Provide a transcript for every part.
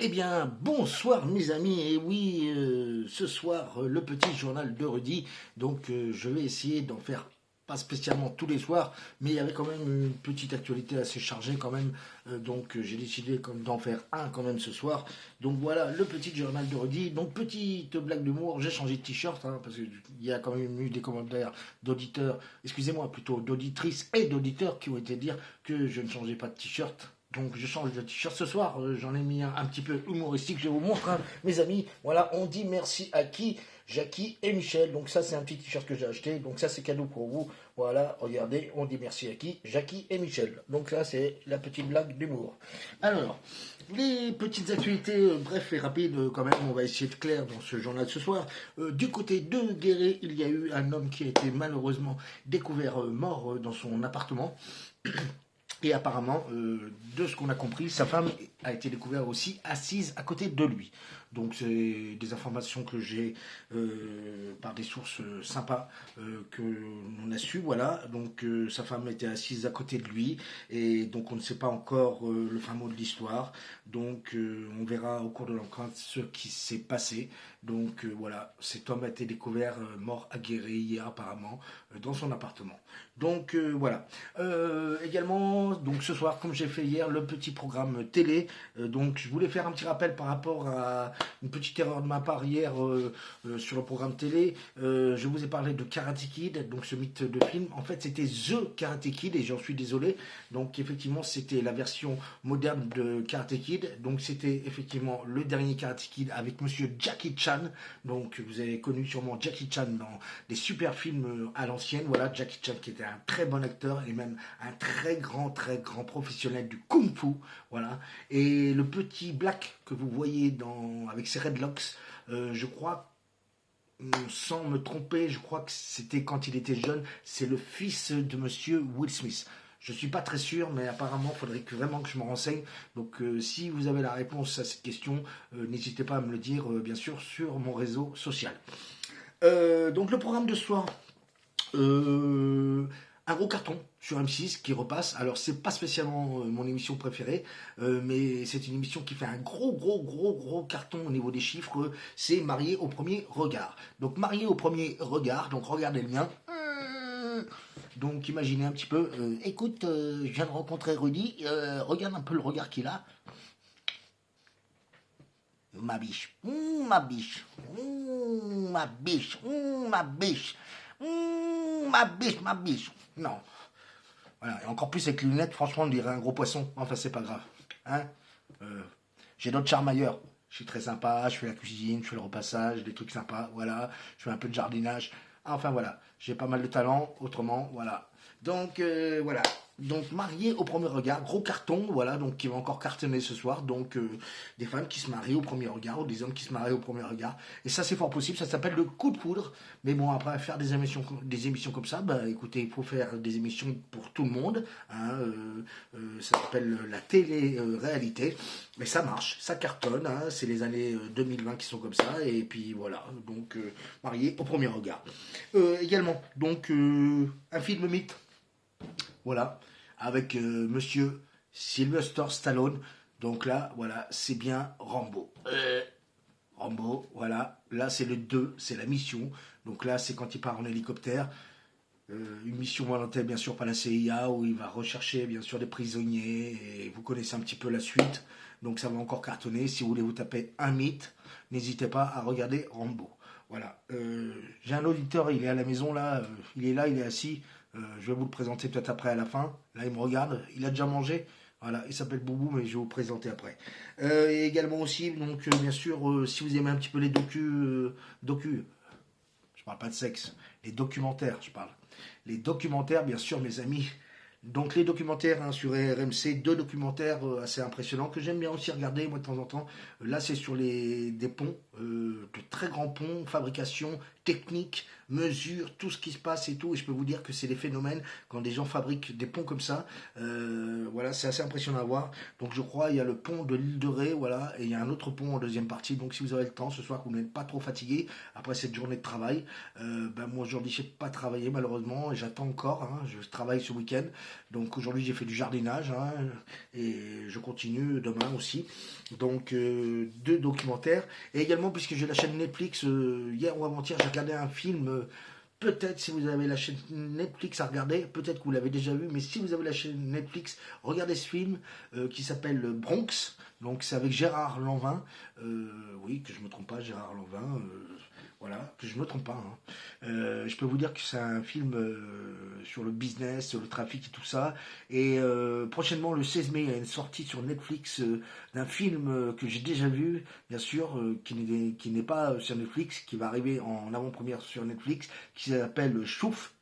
Eh bien, bonsoir mes amis, et oui, ce soir, le petit journal de Rudy, donc je vais essayer d'en faire, pas spécialement tous les soirs, mais il y avait quand même une petite actualité assez chargée quand même, donc j'ai décidé d'en faire un quand même ce soir. Donc voilà, le petit journal de Rudy, donc petite blague d'humour, j'ai changé de t-shirt, hein, parce qu'il y a quand même eu des commentaires d'auditeurs, excusez-moi plutôt d'auditrices et d'auditeurs qui ont été dire que je ne changeais pas de t-shirt. Donc je change de t-shirt ce soir, j'en ai mis un petit peu humoristique, je vous montre, hein, mes amis. Voilà, on dit merci à qui? Jackie et Michel. Donc ça c'est un petit t-shirt que j'ai acheté, donc ça c'est cadeau pour vous. Voilà, regardez, on dit merci à qui? Jackie et Michel. Donc là c'est la petite blague d'humour. Alors, les petites actualités, bref et rapides quand même, on va essayer de clair dans ce journal de ce soir. Du côté de Guéret, il y a eu un homme qui a été malheureusement découvert mort dans son appartement. Et apparemment, de ce qu'on a compris, sa femme a été découverte aussi assise à côté de lui. Donc c'est des informations que j'ai par des sources sympas que l'on a su. Voilà. Donc sa femme était assise à côté de lui et donc on ne sait pas encore le fin mot de l'histoire. Donc on verra au cours de l'enquête ce qui s'est passé. Donc voilà, cet homme a été découvert mort aguerri hier apparemment dans son appartement. Donc voilà. Également, donc ce soir, comme j'ai fait hier, le petit programme télé. Donc je voulais faire un petit rappel par rapport à une petite erreur de ma part hier sur le programme télé. Je vous ai parlé de Karate Kid, donc ce mythe de film. En fait, c'était The Karate Kid et j'en suis désolé. Donc effectivement, c'était la version moderne de Karate Kid. Donc c'était effectivement le dernier Karate Kid avec Monsieur Jackie Chan. Donc vous avez connu sûrement Jackie Chan dans des super films à l'ancienne. Voilà, Jackie Chan qui était un très bon acteur et même un très grand professionnel du Kung Fu. Voilà. Et le petit Black que vous voyez avec ses redlocks, je crois, sans me tromper, je crois que c'était quand il était jeune, c'est le fils de Monsieur Will Smith. Je ne suis pas très sûr, mais apparemment, il faudrait vraiment que je me renseigne. Donc, si vous avez la réponse à cette question, n'hésitez pas à me le dire, bien sûr, sur mon réseau social. Donc, le programme de ce soir, un gros carton sur M6 qui repasse. Alors c'est pas spécialement mon émission préférée, mais c'est une émission qui fait un gros carton au niveau des chiffres. C'est Marié au premier regard. Donc Marié au premier regard, donc regardez le mien. Donc imaginez un petit peu, écoute, je viens de rencontrer Rudy, regarde un peu le regard qu'il a. Ma biche, ma biche, ma biche, ma biche, ma biche, ma biche. Non. Voilà. Et encore plus avec les lunettes, franchement, on dirait un gros poisson. Enfin, c'est pas grave. Hein. J'ai d'autres charmes ailleurs. Je suis très sympa, je fais la cuisine, je fais le repassage, des trucs sympas, voilà. Je fais un peu de jardinage. Enfin, voilà. J'ai pas mal de talent, autrement, voilà. Donc, voilà. Donc, marié au premier regard, gros carton, voilà, donc qui va encore cartonner ce soir. Donc, des femmes qui se marient au premier regard, ou des hommes qui se marient au premier regard. Et ça, c'est fort possible, ça s'appelle le coup de foudre. Mais bon, après, faire des émissions comme ça, bah écoutez, il faut faire des émissions pour tout le monde. Hein, ça s'appelle la télé-réalité. Mais ça marche, ça cartonne, hein, c'est les années 2020 qui sont comme ça. Et puis voilà, donc marié au premier regard. Également, donc, un film mythe. Voilà, avec monsieur Sylvester Stallone. Donc là, voilà, c'est bien Rambo. Rambo, voilà. Là, c'est le 2, c'est la mission. Donc là, c'est quand il part en hélicoptère. Une mission volontaire, bien sûr, par la CIA, où il va rechercher, bien sûr, des prisonniers. Et vous connaissez un petit peu la suite. Donc ça va encore cartonner. Si vous voulez vous taper un mythe, n'hésitez pas à regarder Rambo. Voilà. J'ai un auditeur, il est à la maison, là. Il est là, il est assis. Je vais vous le présenter peut-être après à la fin. Là, il me regarde. Il a déjà mangé. Voilà, il s'appelle Boubou, mais je vais vous le présenter après. Et également aussi, donc, bien sûr, si vous aimez un petit peu les je parle pas de sexe, les documentaires, je parle. Les documentaires, bien sûr, mes amis. Donc les documentaires hein, sur RMC, deux documentaires assez impressionnants que j'aime bien aussi regarder moi de temps en temps. Là c'est sur des ponts, de très grands ponts, fabrication, technique, mesure, tout ce qui se passe et tout. Et je peux vous dire que c'est des phénomènes quand des gens fabriquent des ponts comme ça. Voilà, c'est assez impressionnant à voir. Donc je crois il y a le pont de l'île de Ré, voilà, et il y a un autre pont en deuxième partie. Donc si vous avez le temps ce soir, que vous n'êtes pas trop fatigué après cette journée de travail, ben moi aujourd'hui je n'ai pas travaillé malheureusement et j'attends encore. Hein, je travaille ce week-end. Donc aujourd'hui j'ai fait du jardinage, hein, et je continue demain aussi. Donc 2 documentaires. Et également, puisque j'ai la chaîne Netflix, hier ou avant-hier j'ai regardé un film. Peut-être si vous avez la chaîne Netflix à regarder, peut-être que vous l'avez déjà vu, mais si vous avez la chaîne Netflix, regardez ce film qui s'appelle Bronx. Donc c'est avec Gérard Lanvin. Oui, que je ne me trompe pas, Gérard Lanvin. Voilà, que je ne me trompe pas, hein. Je peux vous dire que c'est un film sur le business, sur le trafic et tout ça. Et prochainement, le 16 mai, il y a une sortie sur Netflix d'un film que j'ai déjà vu, bien sûr, qui n'est pas sur Netflix, qui va arriver en avant-première sur Netflix, qui s'appelle Chouf.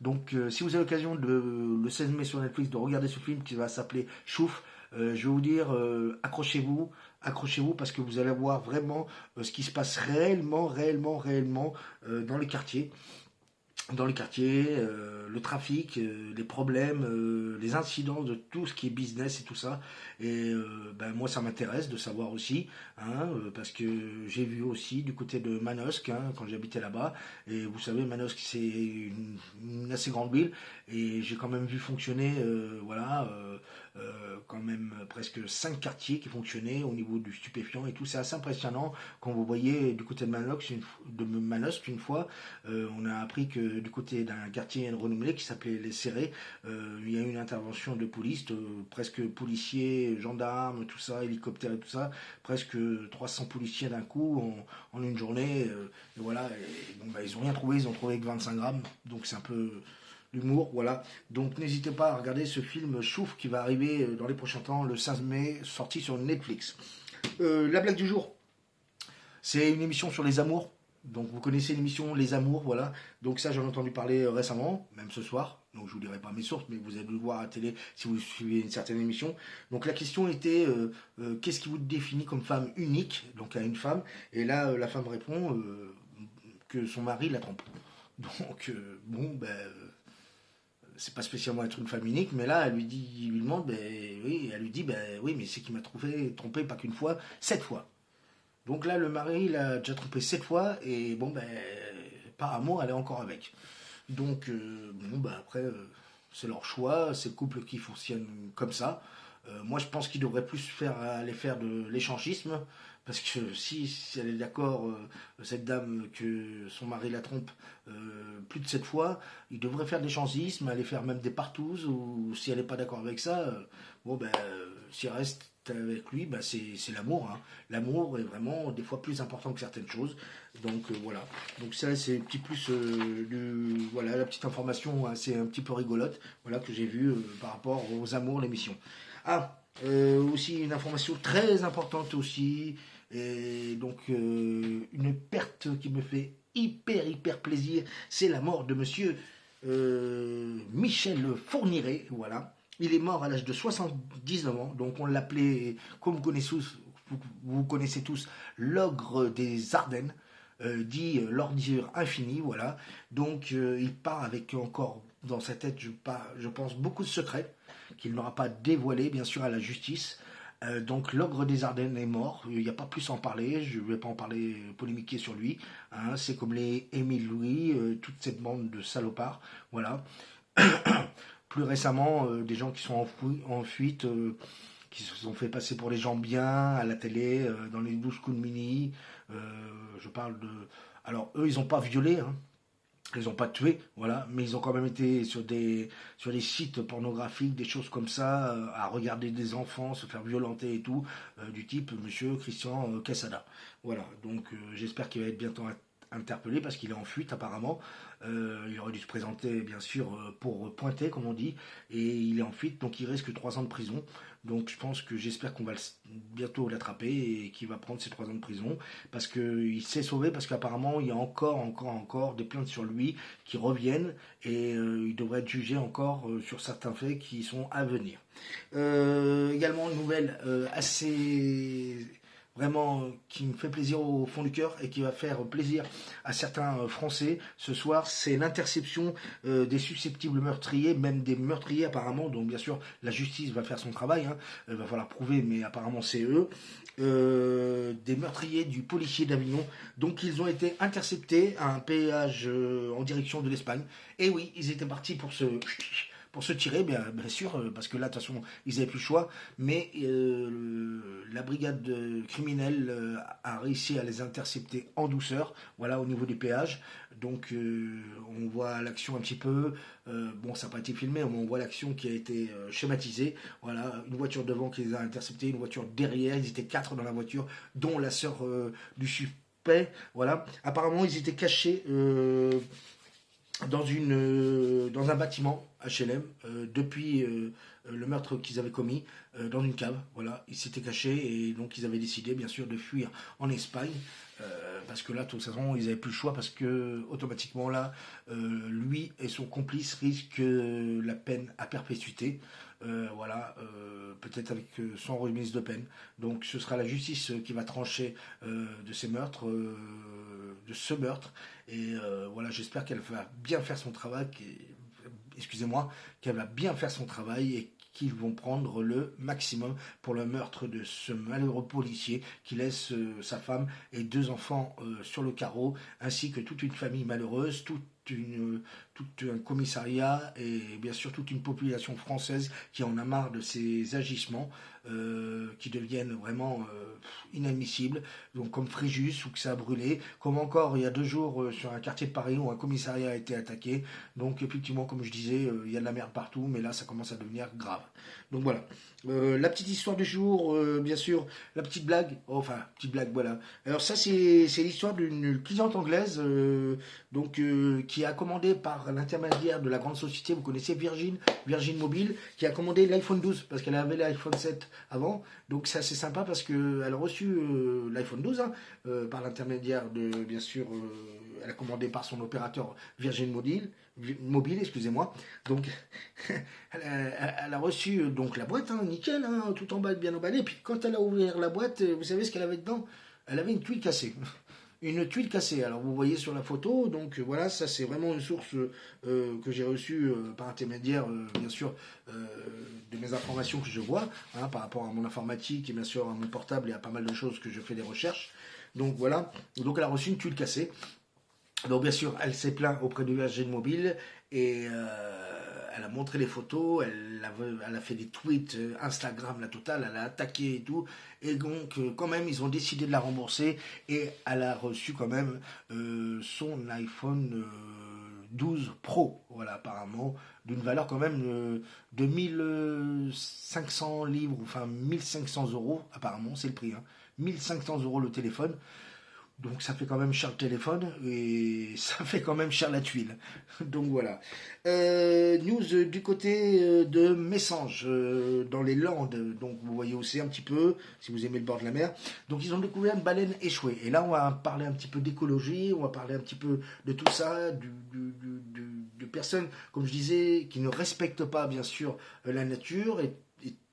Donc, si vous avez l'occasion le 16 mai sur Netflix de regarder ce film qui va s'appeler Chouf, je vais vous dire, accrochez-vous, accrochez-vous parce que vous allez voir vraiment ce qui se passe réellement, réellement, réellement dans les quartiers. Dans les quartiers, le trafic, les problèmes, les incidents de tout ce qui est business et tout ça. Et ben, moi, ça m'intéresse de savoir aussi, hein, parce que j'ai vu aussi du côté de Manosque, hein, quand j'habitais là-bas. Et vous savez, Manosque, c'est une assez grande ville. Et j'ai quand même vu fonctionner, voilà, quand même presque 5 quartiers qui fonctionnaient au niveau du stupéfiant et tout. C'est assez impressionnant quand vous voyez du côté de Manosque une fois. On a appris que du côté d'un quartier renommé qui s'appelait Les Serrés, il y a eu une intervention de police, presque policiers, gendarmes, tout ça, hélicoptères et tout ça, presque 300 policiers d'un coup en une journée. Et voilà, et bon, bah, ils n'ont rien trouvé, ils ont trouvé que 25 grammes, donc c'est un peu l'humour, voilà. Donc n'hésitez pas à regarder ce film Chouf qui va arriver dans les prochains temps, le 15 mai, sorti sur Netflix. La blague du jour, c'est une émission sur les amours. Donc vous connaissez l'émission Les Amours, voilà. Donc ça j'en ai entendu parler récemment, même ce soir. Donc je vous dirai pas mes sources, mais vous allez le voir à la télé si vous suivez une certaine émission. Donc la question était qu'est-ce qui vous définit comme femme unique, donc à une femme. Et là la femme répond que son mari la trompe. Donc bon ben c'est pas spécialement être une femme unique, mais là elle lui dit, il lui demande, ben oui, elle lui dit ben oui, mais c'est qui m'a trompé pas qu'une fois, 7 fois. Donc là, le mari l'a déjà trompé 7 fois et bon, ben, par amour, elle est encore avec. Donc, bon, ben, après, c'est leur choix, c'est le couple qui fonctionne comme ça. Moi, je pense qu'il devrait plus aller faire de l'échangisme parce que si elle est d'accord, cette dame, que son mari la trompe plus de 7 fois, il devrait faire de l'échangisme, aller faire même des partouzes ou si elle n'est pas d'accord avec ça, bon, ben, s'il reste avec lui, bah c'est l'amour, hein. L'amour est vraiment des fois plus important que certaines choses. Donc voilà. Donc ça c'est un petit plus voilà la petite information assez un petit peu rigolote, voilà que j'ai vue par rapport aux amours l'émission. Ah aussi une information très importante aussi et donc une perte qui me fait hyper plaisir, c'est la mort de Monsieur Michel Fourniret, voilà. Il est mort à l'âge de 79 ans, donc on l'appelait, comme vous connaissez tous, l'ogre des Ardennes, dit l'ordure infinie, voilà. Donc il part avec encore dans sa tête, je pense, beaucoup de secrets qu'il n'aura pas dévoilés, bien sûr, à la justice. Donc l'ogre des Ardennes est mort, il n'y a pas plus à en parler, je ne vais pas en parler, polémiquer sur lui, hein. C'est comme les Émile Louis, toute cette bande de salopards, voilà. Plus récemment, des gens qui sont en fuite, qui se sont fait passer pour les gens bien à la télé, dans les 12 coups de mini. Euh, je parle de... Alors, eux, ils n'ont pas violé, hein. Ils n'ont pas tué, voilà, mais ils ont quand même été sur des sites pornographiques, des choses comme ça, à regarder des enfants se faire violenter et tout, du type Monsieur Christian Quesada. Voilà, donc j'espère qu'il va être bientôt interpellé parce qu'il est en fuite apparemment. Il aurait dû se présenter bien sûr pour pointer comme on dit et il est en fuite donc il risque 3 ans de prison. Donc je pense que j'espère qu'on va bientôt l'attraper et qu'il va prendre ses 3 ans de prison parce qu'il s'est sauvé parce qu'apparemment il y a encore des plaintes sur lui qui reviennent et il devrait être jugé encore sur certains faits qui sont à venir. Également une nouvelle assez vraiment qui me fait plaisir au fond du cœur et qui va faire plaisir à certains Français ce soir, c'est l'interception des susceptibles meurtriers, même des meurtriers apparemment, donc bien sûr la justice va faire son travail, hein, il va falloir prouver, mais apparemment c'est eux, des meurtriers du policier d'Avignon, donc ils ont été interceptés à un péage en direction de l'Espagne, et oui, ils étaient partis pour se tirer, bien sûr, parce que là, de toute façon, ils n'avaient plus le choix, mais la brigade criminelle a réussi à les intercepter en douceur, voilà, au niveau du péage. Donc, on voit l'action un petit peu, bon, ça n'a pas été filmé, mais on voit l'action qui a été schématisée. Voilà, une voiture devant qui les a interceptés, une voiture derrière, ils étaient 4 dans la voiture, dont la sœur du suspect. Voilà, apparemment, ils étaient cachés dans un bâtiment HLM depuis le meurtre qu'ils avaient commis dans une cave. Voilà, ils s'étaient cachés et donc ils avaient décidé bien sûr de fuir en Espagne parce que là, de toute façon, ils n'avaient plus le choix parce que automatiquement là, lui et son complice risquent la peine à perpétuité. Voilà, peut-être avec son remise de peine. Donc ce sera la justice qui va trancher de ces meurtres, de ce meurtre. Et voilà, j'espère qu'elle va bien faire son travail, excusez-moi, qu'elle va bien faire son travail et qu'ils vont prendre le maximum pour le meurtre de ce malheureux policier qui laisse sa femme et 2 enfants sur le carreau, ainsi que toute une famille malheureuse, tout un commissariat et bien sûr toute une population française qui en a marre de ces agissements qui deviennent vraiment inadmissibles, donc comme Fréjus où que ça a brûlé, comme encore il y a 2 jours sur un quartier de Paris où un commissariat a été attaqué. Donc effectivement, comme je disais, il y a de la merde partout, mais là ça commence à devenir grave. Donc voilà. La petite histoire du jour, bien sûr, la petite blague, enfin, petite blague, voilà. Alors ça, c'est l'histoire d'une cliente anglaise, donc qui a commandé par l'intermédiaire de la grande société, vous connaissez Virgin Mobile, qui a commandé l'iPhone 12, parce qu'elle avait l'iPhone 7 avant. Donc c'est assez sympa parce qu'elle a reçu l'iPhone 12 hein, par l'intermédiaire de, bien sûr, elle a commandé par son opérateur Virgin Mobile, excusez-moi. Donc, elle a reçu donc la boîte, hein, nickel, hein, tout en bas bien emballé. Puis quand elle a ouvert la boîte, vous savez ce qu'elle avait dedans? Elle avait une tuile cassée. Une tuile cassée. Alors vous voyez sur la photo, donc voilà, ça c'est vraiment une source que j'ai reçue par intermédiaire, bien sûr, de mes informations que je vois, hein, par rapport à mon informatique et bien sûr à mon portable et à pas mal de choses que je fais des recherches. Donc voilà, donc elle a reçu une tuile cassée. Donc bien sûr, elle s'est plainte auprès de Virgin Mobile et elle a montré les photos, elle a fait des tweets, Instagram, la totale, elle a attaqué et tout. Et donc quand même, ils ont décidé de la rembourser et elle a reçu quand même son iPhone 12 Pro, voilà, apparemment, d'une valeur quand même de 1500 livres, enfin 1500 euros, apparemment, c'est le prix, hein. 1500 euros le téléphone. Donc ça fait quand même cher le téléphone et ça fait quand même cher la tuile. Donc voilà. News du côté de Messanges, dans les Landes. Donc vous voyez aussi un petit peu, si vous aimez le bord de la mer. Donc ils ont découvert une baleine échouée. Et là on va parler un petit peu d'écologie, on va parler un petit peu de tout ça, de personnes, comme je disais, qui ne respectent pas bien sûr la nature et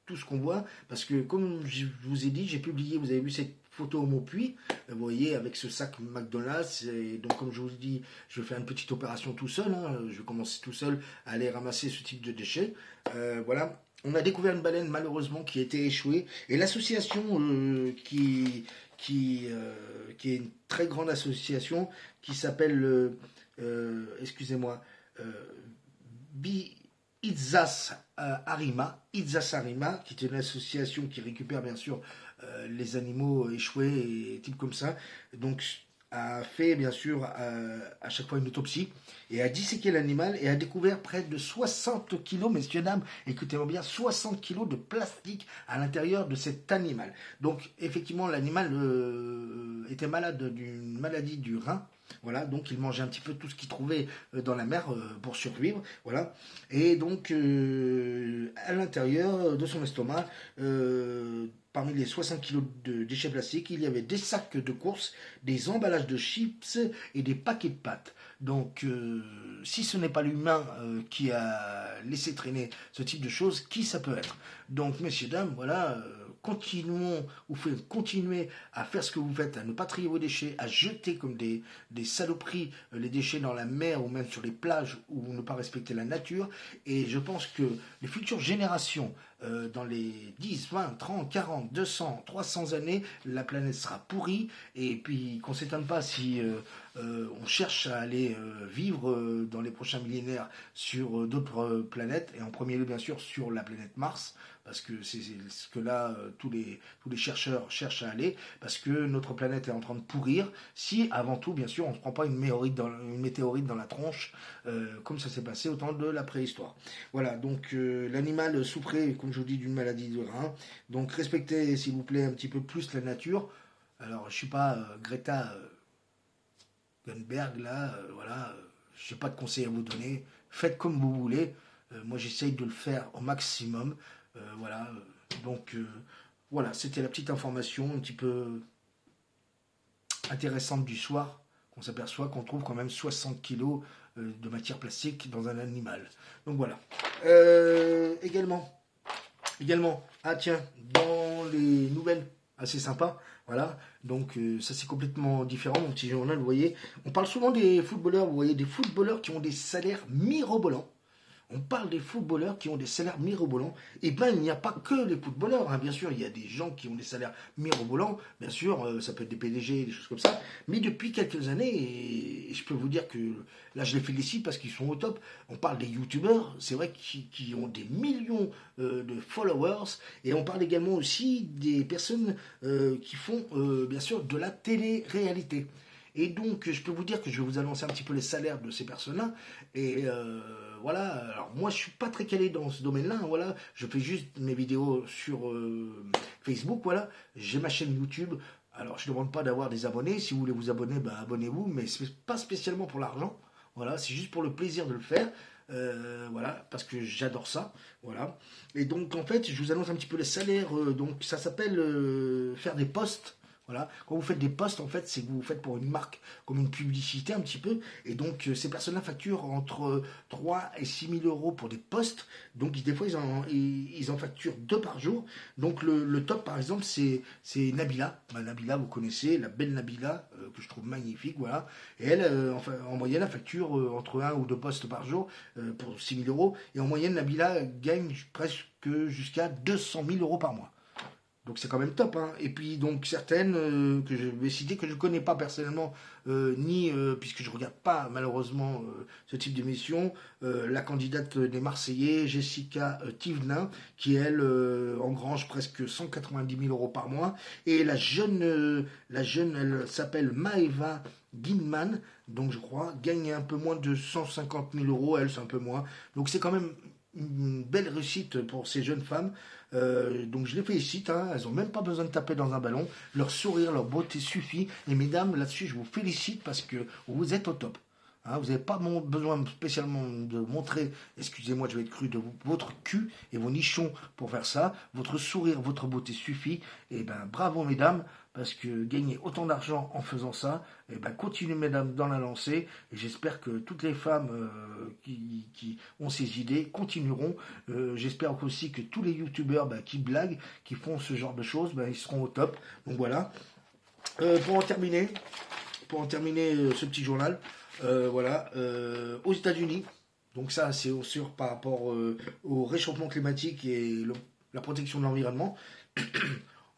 tout ce qu'on voit. Parce que comme je vous ai dit, j'ai publié, vous avez vu cette photo au Maupuy, vous voyez, avec ce sac McDonald's. Et donc, comme je vous dis, je vais faire une petite opération tout seul. Hein, je vais commencer tout seul à aller ramasser ce type de déchets. Voilà. On a découvert une baleine, malheureusement, qui a été échouée. Et l'association qui est une très grande association, qui s'appelle, excusez-moi, Itzas Arima, qui est une association qui récupère bien sûr les animaux échoués et types comme ça. Donc a fait bien sûr à chaque fois une autopsie et a disséqué l'animal et a découvert près de 60 kilos, messieurs dames, écoutez-moi bien, 60 kilos de plastique à l'intérieur de cet animal. Donc effectivement l'animal était malade d'une maladie du rein. Voilà, donc il mangeait un petit peu tout ce qu'il trouvait dans la mer pour survivre, voilà. Et donc à l'intérieur de son estomac, parmi les 60 kilos de déchets plastiques, il y avait des sacs de course, des emballages de chips et des paquets de pâtes. Donc si ce n'est pas l'humain qui a laissé traîner ce type de choses, qui ça peut être? Donc messieurs dames, voilà. continuez à faire ce que vous faites, à ne pas trier vos déchets, à jeter comme des saloperies les déchets dans la mer ou même sur les plages ou ne pas respecter la nature. Et je pense que les futures générations, dans les 10, 20, 30, 40, 200, 300 années, la planète sera pourrie. Et puis qu'on ne s'étonne pas si on cherche à aller vivre dans les prochains millénaires sur d'autres planètes, et en premier lieu bien sûr sur la planète Mars, parce que c'est ce que là tous les chercheurs cherchent à aller, parce que notre planète est en train de pourrir, si avant tout bien sûr on ne se prend pas une météorite dans la tronche, comme ça s'est passé au temps de la préhistoire. Voilà, donc l'animal souffrait, comme je vous dis, d'une maladie de rein, donc respectez s'il vous plaît un petit peu plus la nature. Alors je suis pas Greta Thunberg là, voilà, je n'ai pas de conseils à vous donner, faites comme vous voulez. Moi j'essaye de le faire au maximum. Voilà, donc voilà, c'était la petite information un petit peu intéressante du soir, qu'on s'aperçoit qu'on trouve quand même 60 kilos de matière plastique dans un animal. Donc voilà. Également, ah tiens, dans les nouvelles assez sympa, voilà, donc ça c'est complètement différent, mon petit journal, vous voyez, on parle souvent des footballeurs, vous voyez, des footballeurs qui ont des salaires mirobolants. On parle des footballeurs qui ont des salaires mirobolants. Et bien, il n'y a pas que les footballeurs, hein. Bien sûr, il y a des gens qui ont des salaires mirobolants. Bien sûr, ça peut être des PDG, des choses comme ça. Mais depuis quelques années, et je peux vous dire que là, je les félicite parce qu'ils sont au top. On parle des youtubeurs, c'est vrai, qui ont des millions de followers. Et on parle également aussi des personnes qui font, bien sûr, de la télé-réalité. Et donc, je peux vous dire que je vais vous annoncer un petit peu les salaires de ces personnes-là. Et voilà, alors moi je suis pas très calé dans ce domaine-là, hein, voilà. Je fais juste mes vidéos sur Facebook, voilà. J'ai ma chaîne YouTube. Alors je ne demande pas d'avoir des abonnés. Si vous voulez vous abonner, ben, abonnez-vous. Mais c'est pas spécialement pour l'argent. Voilà, c'est juste pour le plaisir de le faire. Voilà, parce que j'adore ça. Voilà. Et donc en fait, je vous annonce un petit peu les salaires. Donc ça s'appelle faire des posts. Voilà. Quand vous faites des posts, en fait, c'est que vous faites pour une marque, comme une publicité un petit peu. Et donc, ces personnes-là facturent entre 3 et 6 000 euros pour des posts. Donc, des fois, ils en facturent 2 par jour. Donc, le top, par exemple, c'est Nabila. Nabila, vous connaissez, la belle Nabila, que je trouve magnifique. Voilà. Et elle, en moyenne, elle facture entre 1 ou 2 posts par jour pour 6 000 euros. Et en moyenne, Nabila gagne presque jusqu'à 200 000 euros par mois. Donc c'est quand même top, hein. Et puis donc certaines que je vais citer, que je ne connais pas personnellement, puisque je ne regarde pas malheureusement ce type d'émission, la candidate des Marseillais, Jessica Thévenin, qui elle engrange presque 190 000 euros par mois, et la jeune elle s'appelle Maeva Guinman, donc je crois, gagne un peu moins de 150 000 euros, elle c'est un peu moins, donc c'est quand même une belle réussite pour ces jeunes femmes. Donc je les félicite, hein, elles n'ont même pas besoin de taper dans un ballon, leur sourire, leur beauté suffit, et mesdames, là-dessus je vous félicite parce que vous êtes au top. Hein, vous n'avez pas besoin spécialement de montrer, excusez-moi je vais être cru, de votre cul et vos nichons pour faire ça, votre sourire, votre beauté suffit, et ben bravo mesdames, parce que gagner autant d'argent en faisant ça, et ben continuez mesdames dans la lancée, et j'espère que toutes les femmes qui ont ces idées continueront. J'espère aussi que tous les youtubeurs qui blaguent, qui font ce genre de choses, ils seront au top. Donc voilà. Pour en terminer ce petit journal, voilà, aux États-Unis, donc ça c'est sûr par rapport au réchauffement climatique et la protection de l'environnement.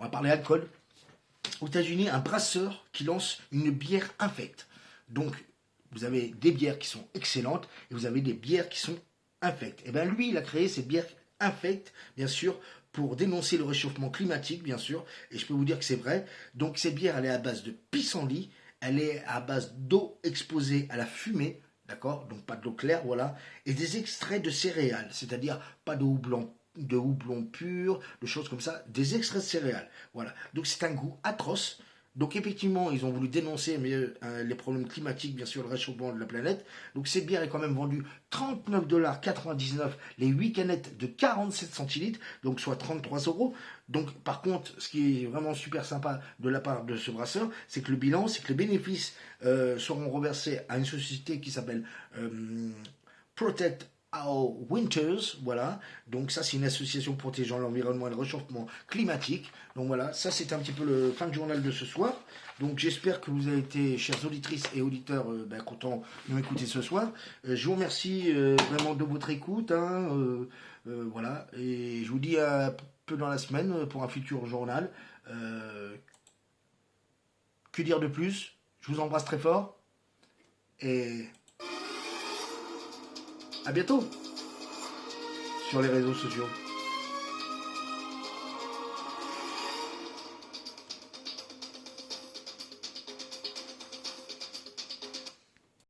On va parler alcool. Aux États-Unis, un brasseur qui lance une bière infecte. Donc, vous avez des bières qui sont excellentes et vous avez des bières qui sont infectes. Et bien, lui, il a créé ces bières infectes, bien sûr, pour dénoncer le réchauffement climatique, bien sûr. Et je peux vous dire que c'est vrai. Donc, cette bière, elle est à base de pissenlit, elle est à base d'eau exposée à la fumée, d'accord? Donc, pas de l'eau claire, voilà. Et des extraits de céréales, c'est-à-dire pas de houblon pur, de choses comme ça, des extraits de céréales. Voilà. Donc c'est un goût atroce. Donc effectivement, ils ont voulu dénoncer les problèmes climatiques, bien sûr, le réchauffement de la planète. Donc cette bière est quand même vendue 39,99 $ les 8 canettes de 47 centilitres, donc soit 33 euros. Donc par contre, ce qui est vraiment super sympa de la part de ce brasseur, c'est que le bilan, c'est que les bénéfices seront reversés à une société qui s'appelle Protect Our Winters, voilà. Donc ça, c'est une association protégeant l'environnement et le réchauffement climatique. Donc voilà, ça c'est un petit peu le fin de journal de ce soir. Donc j'espère que vous avez été, chères auditrices et auditeurs, contents de m'écouter ce soir. Je vous remercie vraiment de votre écoute, hein, voilà. Et je vous dis à peu dans la semaine pour un futur journal. Que dire de plus? Je vous embrasse très fort et à bientôt sur les réseaux sociaux.